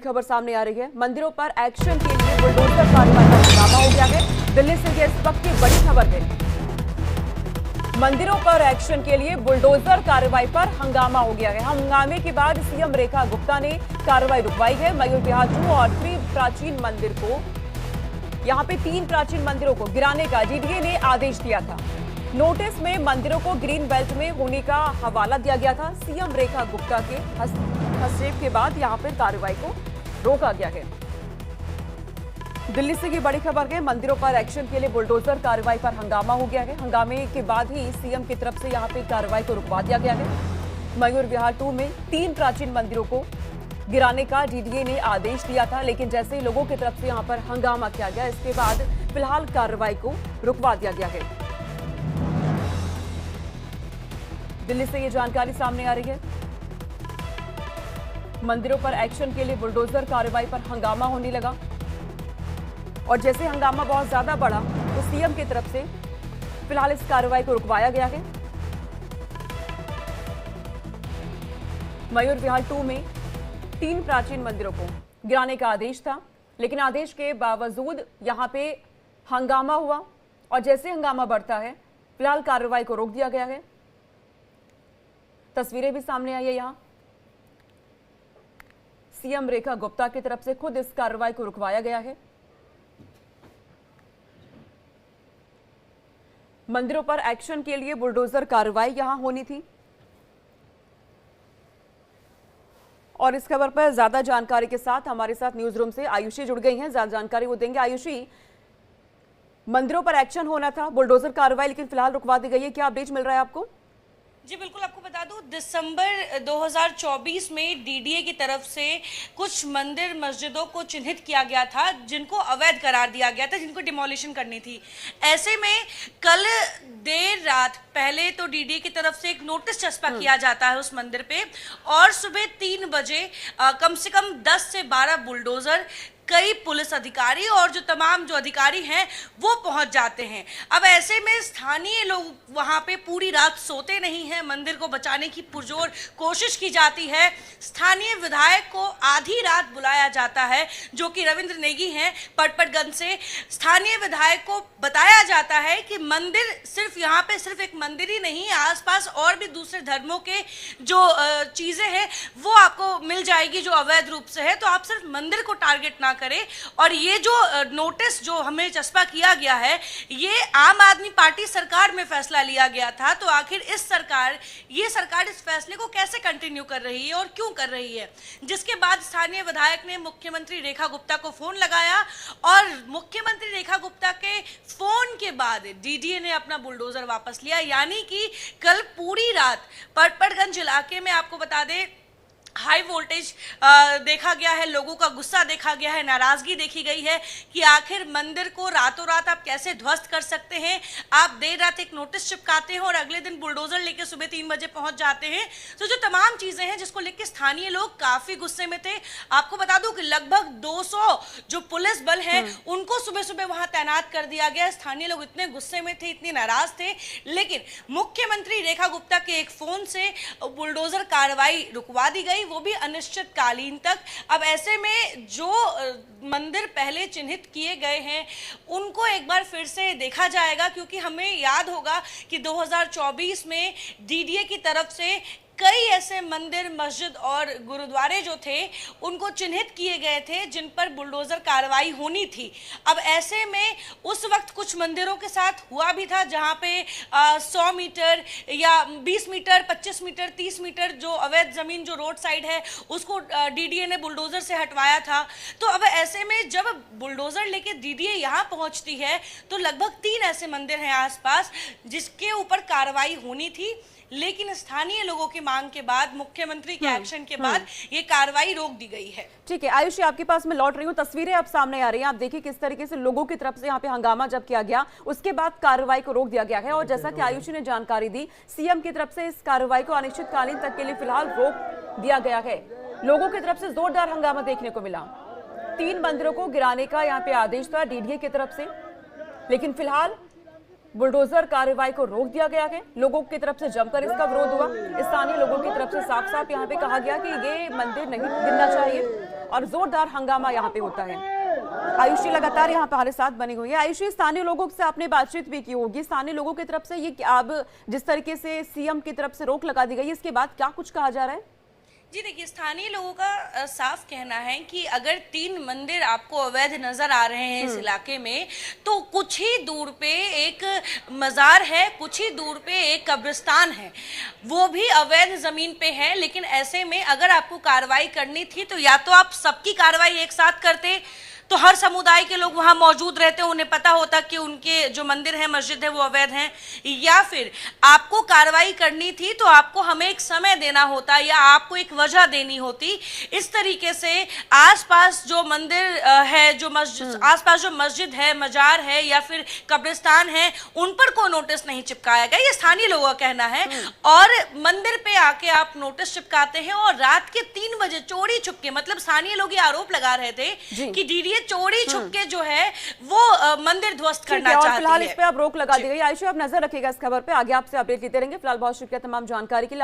खबर सामने आ रही है। मंदिरों पर एक्शन के लिए बुलडोजर कार्रवाई का हंगामा हो गया है। दिल्ली से ये इस वक्त की बड़ी खबर है। मंदिरों पर एक्शन के लिए बुलडोजर कार्रवाई पर हंगामा हो गया है। हंगामे के बाद सीएम रेखा गुप्ता ने कार्रवाई रुकवाई है। मयूर विहार 2 और 3 प्राचीन मंदिर को, यहाँ पे 3 प्राचीन मंदिरों को गिराने का डीडीए ने आदेश दिया था। नोटिस में मंदिरों को ग्रीन बेल्ट में होने का हवाला दिया गया था। सीएम रेखा गुप्ता के हस्तक्षेप के बाद यहां पर कार्रवाई को रोका गया है। दिल्ली से ये बड़ी खबर है। मंदिरों पर एक्शन के लिए बुलडोजर कार्रवाई पर हंगामा हो गया है। हंगामे के बाद ही सीएम की तरफ से यहां पे कार्रवाई को रुकवा दिया गया है। मयूर विहार 2 में 3 प्राचीन मंदिरों को गिराने का डीडीए ने आदेश दिया था, लेकिन जैसे ही लोगों की तरफ से यहां पर हंगामा किया गया, इसके बाद फिलहाल कार्रवाई को रुकवा दिया गया है। दिल्ली से ये जानकारी सामने आ रही है। मंदिरों पर एक्शन के लिए बुलडोजर कार्रवाई पर हंगामा होने लगा और जैसे हंगामा बहुत ज्यादा बढ़ा तो सीएम की तरफ से फिलहाल इस कार्रवाई को रुकवाया गया है। मयूर विहार 2 में 3 प्राचीन मंदिरों को गिराने का आदेश था, लेकिन आदेश के बावजूद यहां पे हंगामा हुआ और जैसे हंगामा बढ़ता है फिलहाल कार्रवाई को रोक दिया गया है। तस्वीरें भी सामने आई है। यहां सीएम रेखा गुप्ता की तरफ से खुद इस कार्रवाई को रुकवाया गया है। मंदिरों पर एक्शन के लिए बुलडोजर कार्रवाई यहां होनी थी और इस खबर पर ज्यादा जानकारी के साथ हमारे साथ न्यूज रूम से आयुषी जुड़ गई हैं। ज्यादा जानकारी वो देंगे। आयुषी, मंदिरों पर एक्शन होना था, बुलडोजर कार्रवाई लेकिन फिलहाल रुकवा दी गई है, क्या अपडेट मिल रहा है आपको? जी बिल्कुल, आपको बता दूं दिसंबर 2024 में डीडीए की तरफ से कुछ मंदिर मस्जिदों को चिन्हित किया गया था जिनको अवैध करार दिया गया था, जिनको डिमोलिशन करनी थी। ऐसे में कल देर रात पहले तो डीडीए की तरफ से एक नोटिस चस्पा किया जाता है उस मंदिर पे और सुबह 3 बजे कम से कम 10 से 12 बुलडोजर, कई पुलिस अधिकारी और जो अधिकारी हैं वो पहुंच जाते हैं। अब ऐसे में स्थानीय लोग वहां पे पूरी रात सोते नहीं हैं। मंदिर को बचाने की पुरजोर कोशिश की जाती है। स्थानीय विधायक को आधी रात बुलाया जाता है, जो कि रविंद्र नेगी हैं पटपटगंज से। स्थानीय विधायक को बताया जाता है कि मंदिर सिर्फ यहाँ पे सिर्फ एक मंदिर ही नहीं, आसपास और भी दूसरे धर्मों के जो चीजें हैं वो आपको मिल जाएगी जो अवैध रूप से है, तो आप सिर्फ मंदिर को टारगेट ना करें। और ये जो नोटिस जो हमें चस्पा किया गया है, ये आम आदमी पार्टी सरकार में फैसला लिया गया था, तो आखिर ये सरकार इस फैसले को कैसे कंटिन्यू कर रही है और क्यों कर रही है? जिसके बाद स्थानीय विधायक ने मुख्यमंत्री रेखा गुप्ता को फोन लगाया और मुख्यमंत्री रेखा गुप्ता के फोन के बाद डीडीए ने अपना बुलडोजर वापस लिया। यानी कि कल पूरी रात पटपटगंज इलाके में, आपको बता दें, हाई वोल्टेज देखा गया है, लोगों का गुस्सा देखा गया है, नाराजगी देखी गई है कि आखिर मंदिर को रातों रात आप कैसे ध्वस्त कर सकते हैं। आप देर रात एक नोटिस चिपकाते हैं और अगले दिन बुलडोजर लेके सुबह 3 बजे पहुंच जाते हैं। तो जो तमाम चीजें हैं जिसको लेकर स्थानीय लोग काफी गुस्से में थे। आपको बता दूं कि लगभग 200 जो पुलिस बल है उनको सुबह सुबह वहां तैनात कर दिया गया। स्थानीय लोग इतने गुस्से में थे, इतने नाराज थे, लेकिन मुख्यमंत्री रेखा गुप्ता के एक फोन से बुलडोजर कार्रवाई रुकवा दी गई, वो भी अनिश्चितकालीन तक। अब ऐसे में जो मंदिर पहले चिन्हित किए गए हैं उनको एक बार फिर से देखा जाएगा, क्योंकि हमें याद होगा कि 2024 में डीडीए की तरफ से कई ऐसे मंदिर, मस्जिद और गुरुद्वारे जो थे उनको चिन्हित किए गए थे जिन पर बुलडोजर कार्रवाई होनी थी। अब ऐसे में उस वक्त कुछ मंदिरों के साथ हुआ भी था जहां पे 100 मीटर या 20 मीटर, 25 मीटर, 30 मीटर जो अवैध जमीन जो रोड साइड है उसको डीडीए ने बुलडोजर से हटवाया था। तो अब ऐसे में जब बुलडोजर लेके डीडीए यहाँ पहुंचती है तो लगभग 3 ऐसे मंदिर हैं आसपास जिसके ऊपर कार्रवाई होनी थी, लेकिन स्थानीय लोगों की मांग के बाद, मुख्यमंत्री के एक्शन के बाद ये कार्रवाई रोक दी गई है। ठीक है आयुषी, आपके पास मैं लौट रही हूँ। तस्वीरें अब सामने आ रही हैं। आप देखिए किस तरीके से लोगों की तरफ से यहाँ पे हंगामा जब किया गया उसके बाद कार्रवाई को रोक दिया गया है और जैसा कि आयुषी ने जानकारी दी, सीएम की तरफ से इस कार्रवाई को अनिश्चितकालीन तक के लिए फिलहाल रोक दिया गया है। लोगों की तरफ से जोरदार हंगामा देखने को मिला। 3 मंदिरों को गिराने का यहाँ पे आदेश था डीडीए की तरफ से, लेकिन फिलहाल बुलडोजर कार्रवाई को रोक दिया गया है। लोगों की तरफ से जमकर इसका विरोध हुआ। स्थानीय लोगों की तरफ से साफ साफ यहाँ पे कहा गया कि ये मंदिर नहीं गिरना चाहिए और जोरदार हंगामा यहाँ पे होता है। आयुषी लगातार यहाँ पे हमारे साथ बनी हुई है। आयुषी, स्थानीय लोगों से आपने बातचीत भी की होगी, स्थानीय लोगों की तरफ से ये अब जिस तरीके से सीएम की तरफ से रोक लगा दी गई, इसके बाद क्या कुछ कहा जा रहा है? जी देखिए, स्थानीय लोगों का साफ कहना है कि अगर 3 मंदिर आपको अवैध नजर आ रहे हैं इस इलाके में, तो कुछ ही दूर पे एक मजार है, कुछ ही दूर पे एक कब्रिस्तान है, वो भी अवैध जमीन पे है। लेकिन ऐसे में अगर आपको कार्रवाई करनी थी तो या तो आप सबकी कार्रवाई एक साथ करते, तो हर समुदाय के लोग वहां मौजूद रहते, उन्हें पता होता कि उनके जो मंदिर है, मस्जिद है, वो अवैध हैं, या फिर आपको कार्रवाई करनी थी तो आपको हमें एक समय देना होता या आपको एक वजह देनी होती। इस तरीके से आसपास जो मंदिर है, जो मस्जिद आसपास जो मस्जिद है, मजार है या फिर कब्रिस्तान है, उन पर कोई नोटिस नहीं चिपकाया गया, ये स्थानीय लोगों का कहना है। और मंदिर पे आके आप नोटिस चिपकाते हैं और रात के 3 बजे चोरी छुपके, मतलब स्थानीय लोग ये आरोप लगा रहे थे कि डीडीए चोरी छुपके जो है वो मंदिर ध्वस्त करना चाहती है। फिलहाल इस पे अब रोक लगा दी गई। आयुषी, आप नजर रखिएगा इस खबर पे, आगे आपसे अपडेट लेते रहेंगे। फिलहाल बहुत शुक्रिया तमाम जानकारी के लिए।